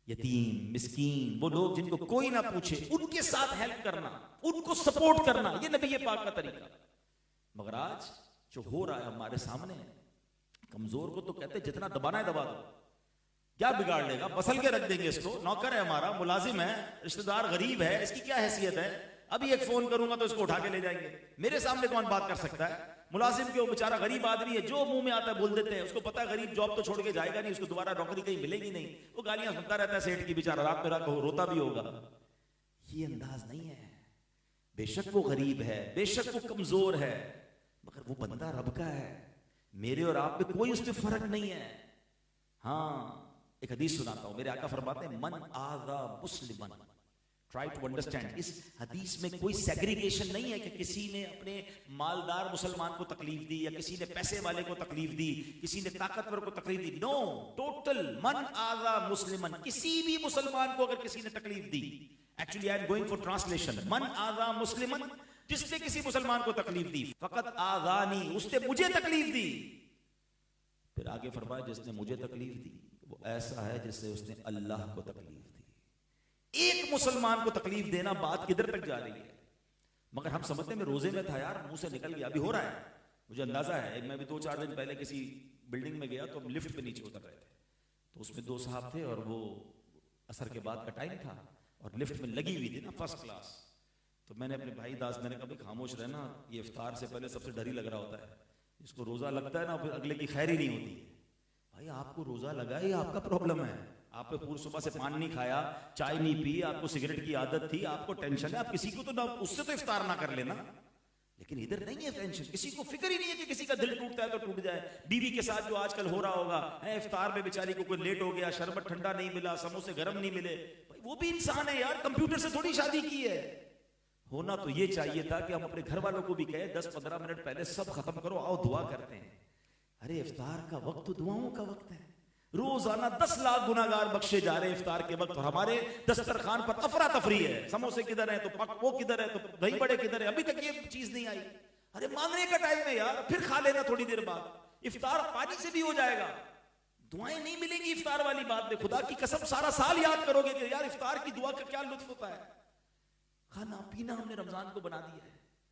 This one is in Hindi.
यतीम मिस्कीन, वो लोग जिनको कोई ना पूछे, उनके साथ हेल्प करना, उनको सपोर्ट करना, ये नबी पाक का तरीका। मगर आज जो हो रहा है हमारे सामने, कमजोर को तो कहते जितना दबाना है दबा दो, क्या बिगाड़ लेगा, बसल के रख देंगे इसको, नौकर है हमारा, मुलाजिम है, रिश्तेदार गरीब है, इसकी क्या हैसियत है, अभी एक फोन करूंगा तो इसको उठा के ले जाएंगे। मेरे सामने कौन बात कर सकता है? मुलाजिम क्यों, बेचारा गरीब आदमी है, जो मुंह में आता है बोल देते हैं, उसको पता है गरीब जॉब तो छोड़ के जाएगा नहीं, उसको दोबारा नौकरी कहीं मिलेगी नहीं, वो गालियां सुनता रहता है सेठ की, बेचारा रात में रात को रोता भी होगा। ये अंदाज नहीं है। बेशक वो गरीब है, बेशक वो कमजोर है, मगर वो बंदा रब का है, मेरे और आप में कोई उसमें फर्क नहीं है। हाँ, एक हदीस सुनाता हूं, मेरे आका फरमाते हैं मन आगा मुस्लिमन, ट्राई टू अंडरस्टैंड। इस हदीस में कोई सेग्रीगेशन नहीं है कि किसी ने अपने मालदार मुसलमान को तकलीफ दी या किसी ने पैसे वाले को तकलीफ दी, किसी ने ताकतवर को तकलीफ दी। नो, टोटल मन आगा मुस्लिमन, किसी भी मुसलमान को अगर किसी ने तकलीफ दी, actually I am going for translation, मन आगा मुस्लिमन, जिसने किसी मुसलमान को तकलीफ दी, फकत आगानी, उसने मुझे तकलीफ दी। फिर आगे फरमाया जिसने मुझे तकलीफ दी वो ऐसा है जिससे उसने अल्लाह को तकलीफ दी। एक मुसलमान को तकलीफ देना बात किधर तक जा रही है? मगर हम समझते हैं मैं रोजे में था यार, मुंह से निकल गया, अभी हो रहा है, मुझे अंदाजा है। मैं भी 2-4 दिन पहले किसी बिल्डिंग में गया तो हम लिफ्ट पे नीचे उतर रहे थे, तो उसमें 2 साहब थे और वो असर के बाद का टाइम था और लिफ्ट में लगी हुई थी ना फर्स्ट क्लास। तो मैंने अपने भाई दास, मैंने कहा खामोश रहना, ये इफ्तार से पहले सबसे डर ही लग रहा होता है, इसको रोजा लगता है ना फिर अगले की खैर ही नहीं होती है। भाई आपको रोजा लगा, ये आपका प्रॉब्लम है, आपने पूरी सुबह से पानी नहीं खाया, चाय नहीं पी, आपको सिगरेट की आदत थी, आपको टेंशन है, आप किसी को तो ना उससे तो इफ्तार ना कर लेना। लेकिन इधर नहीं है टेंशन, किसी को फिक्र ही नहीं है कि किसी का दिल टूटता है तो टूट जाए। बीवी के साथ जो आजकल हो रहा होगा है, इफ्तार में बेचारी को कोई लेट हो गया, शरबत ठंडा नहीं मिला, समोसे गर्म नहीं मिले, भाई वो भी इंसान है यार, कंप्यूटर से थोड़ी शादी की है। होना तो ये चाहिए था कि हम अपने घर वालों को भी कहे 10-15 मिनट पहले सब खत्म करो, आओ दुआ करते हैं। अरे इफ्तार का वक्त तो दुआओं का वक्त है, रोजाना 10 लाख गुनाहगार बख्शे जा रहे हैं इफ्तार के वक्त, और हमारे दस्तरखान पर अफरा तफरी है, समोसे किधर है तो वो किधर है, तो दही बड़े किधर है, अभी तक ये चीज नहीं आई। अरे मांगने का टाइम है यार, फिर खा लेना थोड़ी देर बाद। इफ्तार पानी से भी हो जाएगा, दुआएं नहीं मिलेंगी इफ्तार वाली बात में। खुदा की कसम सारा साल याद करोगे कि यार इफ्तार की दुआ का क्या लुत्फ होता है। खाना पीना हमने रमजान को बना दिया है।